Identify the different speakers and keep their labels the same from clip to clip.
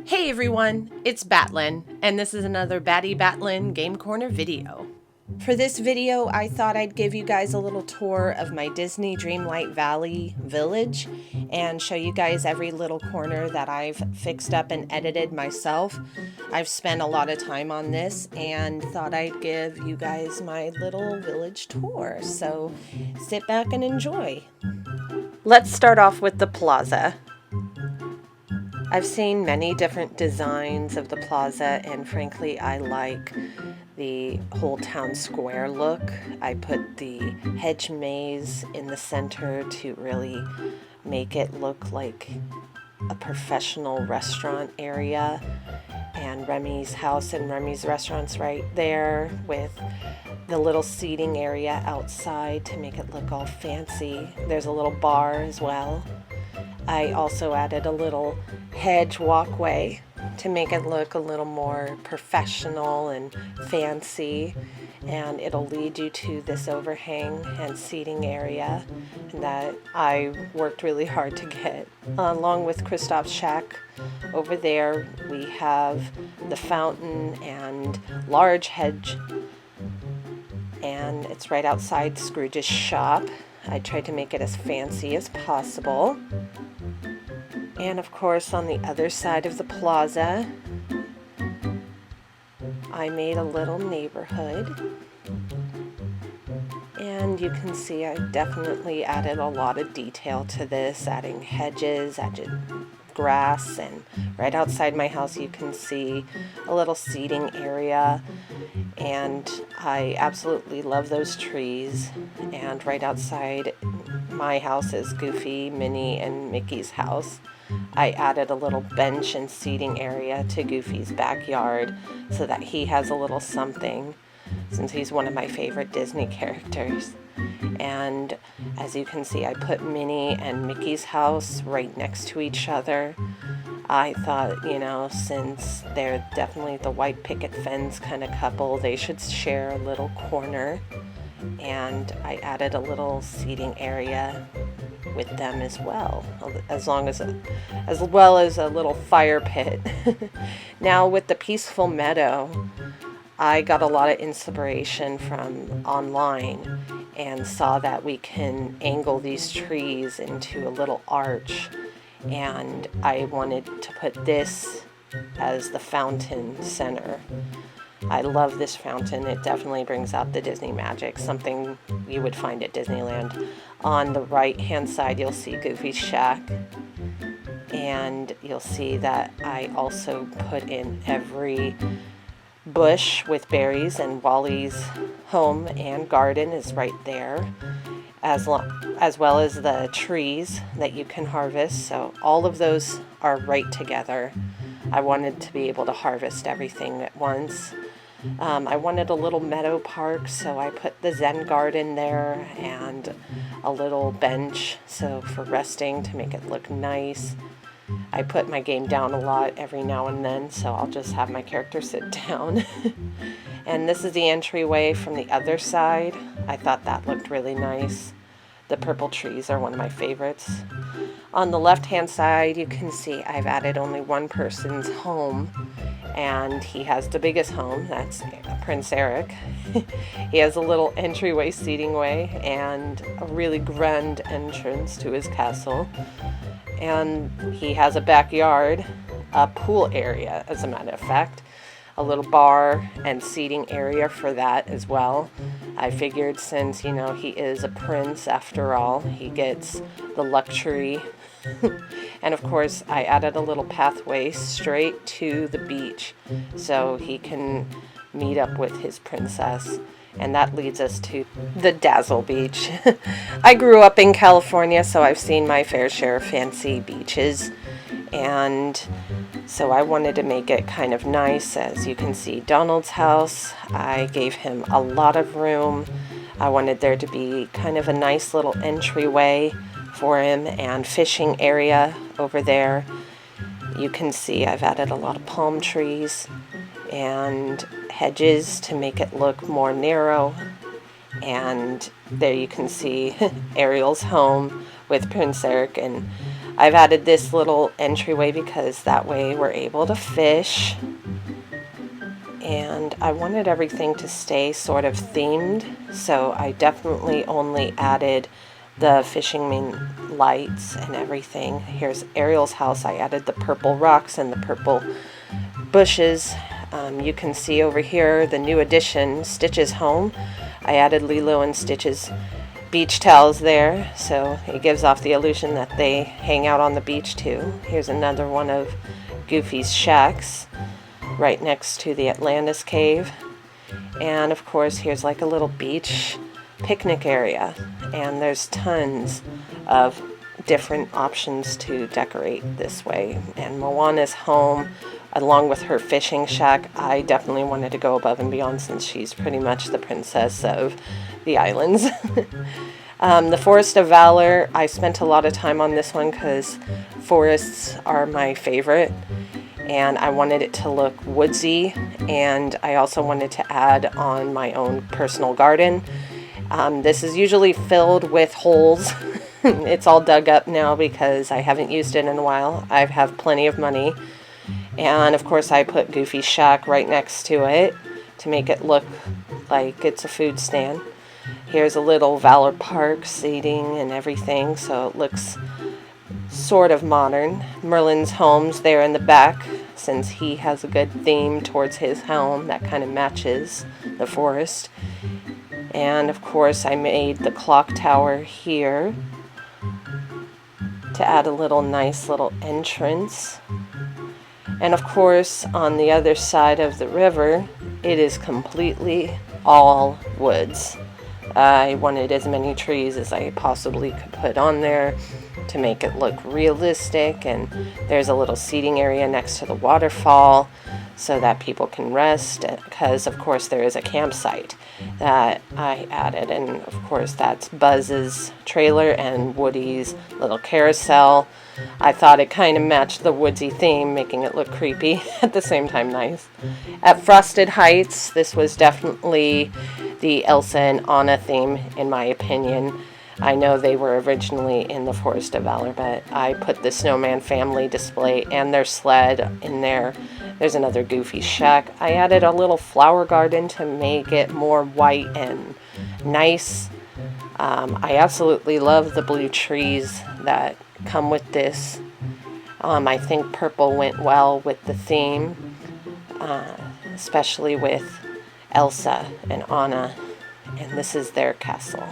Speaker 1: Hey everyone, it's Bat Lin, and this is another Batty Bat Lin Game Corner video. For this video, I thought I'd give you guys a little tour of my Disney Dreamlight Valley village and show you guys every little corner that I've fixed up and edited myself. I've spent a lot of time on this and thought I'd give you guys my little village tour, so sit back and enjoy. Let's start off with the plaza. I've seen many different designs of the plaza, and frankly I like the whole town square look. I put the hedge maze in the center to really make it look like a professional restaurant area, and Remy's house and Remy's restaurant's right there with the little seating area outside to make it look all fancy. There's a little bar as well. I also added a little hedge walkway to make it look a little more professional and fancy, and it'll lead you to this overhang and seating area that I worked really hard to get. Along with Kristoff's shack over there, we have the fountain and large hedge, and it's right outside Scrooge's shop. I tried to make it as fancy as possible. And of course, on the other side of the plaza, I made a little neighborhood. And you can see I definitely added a lot of detail to this, adding hedges, added grass, and right outside my house you can see a little seating area. And I absolutely love those trees. And right outside my house is Goofy, Minnie, and Mickey's house. I added a little bench and seating area to Goofy's backyard so that he has a little something, since he's one of my favorite Disney characters. And as you can see, I put Minnie and Mickey's house right next to each other. I thought, since they're definitely the white picket fence kind of couple, they should share a little corner. And I added a little seating area with them as well, as well as a little fire pit. Now with the peaceful meadow, I got a lot of inspiration from online and saw that we can angle these trees into a little arch, and I wanted to put this as the fountain center. I love this fountain. It definitely brings out the Disney magic, something you would find at Disneyland. On the right hand side you'll see Goofy's shack, and you'll see that I also put in every bush with berries, and Wally's home and garden is right there, as well as the trees that you can harvest. So all of those are right together. I wanted to be able to harvest everything at once. I wanted a little meadow park, so I put the Zen garden there and a little bench for resting to make it look nice. I put my game down a lot every now and then, so I'll just have my character sit down. And this is the entryway from the other side. I thought that looked really nice. The purple trees are one of my favorites. On the left-hand side, you can see I've added only one person's home, and he has the biggest home. That's Prince Eric. He has a little entryway seating way and a really grand entrance to his castle. And he has a backyard, a pool area, as a matter of fact, a little bar and seating area for that as well. I figured since, he is a prince after all, he gets the luxury. And of course, I added a little pathway straight to the beach so he can meet up with his princess. And that leads us to the Dazzle Beach. I grew up in California, so I've seen my fair share of fancy beaches. And so I wanted to make it kind of nice. As you can see, Donald's house, I gave him a lot of room. I wanted there to be kind of a nice little entryway for him and fishing area over there. You can see I've added a lot of palm trees and hedges to make it look more narrow. And there you can see Ariel's home with Prince Eric, and I've added this little entryway because that way we're able to fish. And I wanted everything to stay sort of themed, so I definitely only added the fishing main lights and everything. Here's Ariel's house. I added the purple rocks and the purple bushes. You can see over here the new addition, Stitch's home. I added Lilo and Stitch's beach towels there, so it gives off the illusion that they hang out on the beach too. Here's another one of Goofy's shacks right next to the Atlantis cave. And of course here's like a little beach picnic area, and there's tons of different options to decorate this way. And Moana's home, along with her fishing shack, I definitely wanted to go above and beyond since she's pretty much the princess of the islands. The Forest of Valor, I spent a lot of time on this one because forests are my favorite, and I wanted it to look woodsy, and I also wanted to add on my own personal garden. This is usually filled with holes. It's all dug up now because I haven't used it in a while. I have plenty of money. And of course I put Goofy's shack right next to it to make it look like it's a food stand. Here's a little Valor Park seating and everything, so it looks sort of modern. Merlin's home's there in the back since he has a good theme towards his home that kind of matches the forest. And of course I made the clock tower here to add a little nice little entrance. And of course on the other side of the river it is completely all woods. I wanted as many trees as I possibly could put on there to make it look realistic, and there's a little seating area next to the waterfall so that people can rest, because of course there is a campsite that I added, and of course that's Buzz's trailer and Woody's little carousel. I thought it kind of matched the woodsy theme, making it look creepy at the same time nice. At Frosted Heights, this was definitely the Elsa and Anna theme in my opinion. I know they were originally in the Forest of Valor, but I put the Snowman family display and their sled in there. There's another Goofy shack. I added a little flower garden to make it more white and nice. I absolutely love the blue trees that come with this. I think purple went well with the theme, especially with Elsa and Anna, and this is their castle.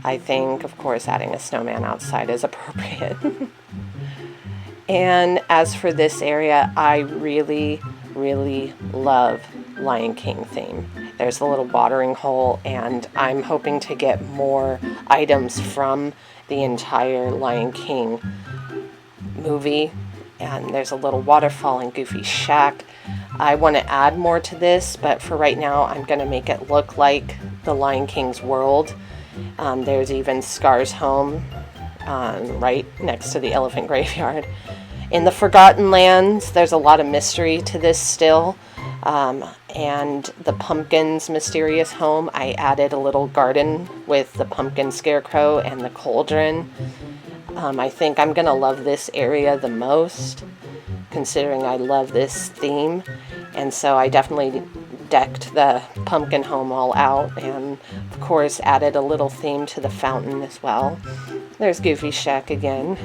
Speaker 1: I think, of course, adding a snowman outside is appropriate. And as for this area, I really, really love Lion King theme. There's a little watering hole, and I'm hoping to get more items from the entire Lion King movie. And there's a little waterfall in Goofy's shack. I want to add more to this, but for right now, I'm going to make it look like the Lion King's world. There's even Scar's home right next to the elephant graveyard. In the Forgotten Lands, there's a lot of mystery to this still. And the Pumpkin's mysterious home, I added a little garden with the pumpkin scarecrow and the cauldron. I think I'm going to love this area the most, considering I love this theme. And so I definitely decked the pumpkin home all out, and of course added a little theme to the fountain as well. There's Goofy shack again.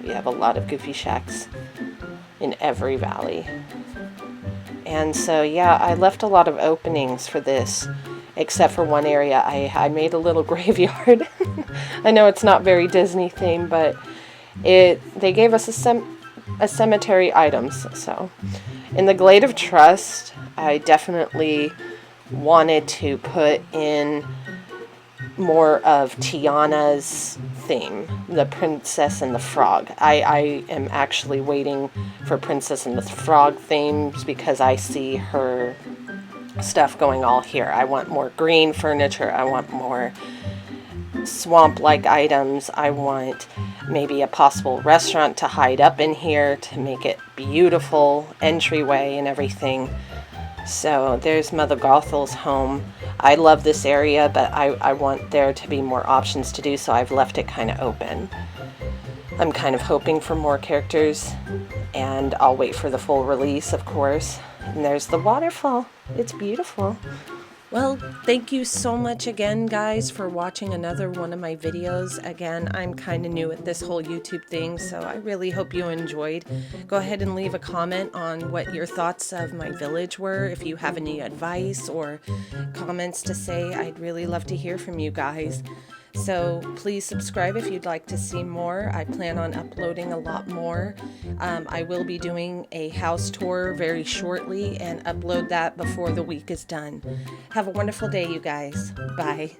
Speaker 1: We have a lot of Goofy shacks in every valley. And so yeah, I left a lot of openings for this, except for one area. I made a little graveyard. I know it's not very Disney themed, but they gave us a cemetery items. So in the Glade of Trust, I definitely wanted to put in more of Tiana's theme, the Princess and the Frog. I am actually waiting for Princess and the Frog themes because I see her stuff going all here. I want more green furniture. I want more swamp-like items. I want maybe a possible restaurant to hide up in here to make it beautiful entryway and everything. So there's Mother Gothel's home. I love this area, but I want there to be more options to do, so I've left it kind of open. I'm kind of hoping for more characters, and I'll wait for the full release, of course. And there's the waterfall. It's beautiful. Well, thank you so much again, guys, for watching another one of my videos. Again, I'm kind of new at this whole YouTube thing, so I really hope you enjoyed. Go ahead and leave a comment on what your thoughts of my village were. If you have any advice or comments to say, I'd really love to hear from you guys. So please subscribe if you'd like to see more. I plan on uploading a lot more. I will be doing a house tour very shortly and upload that before the week is done. Have a wonderful day, you guys. Bye.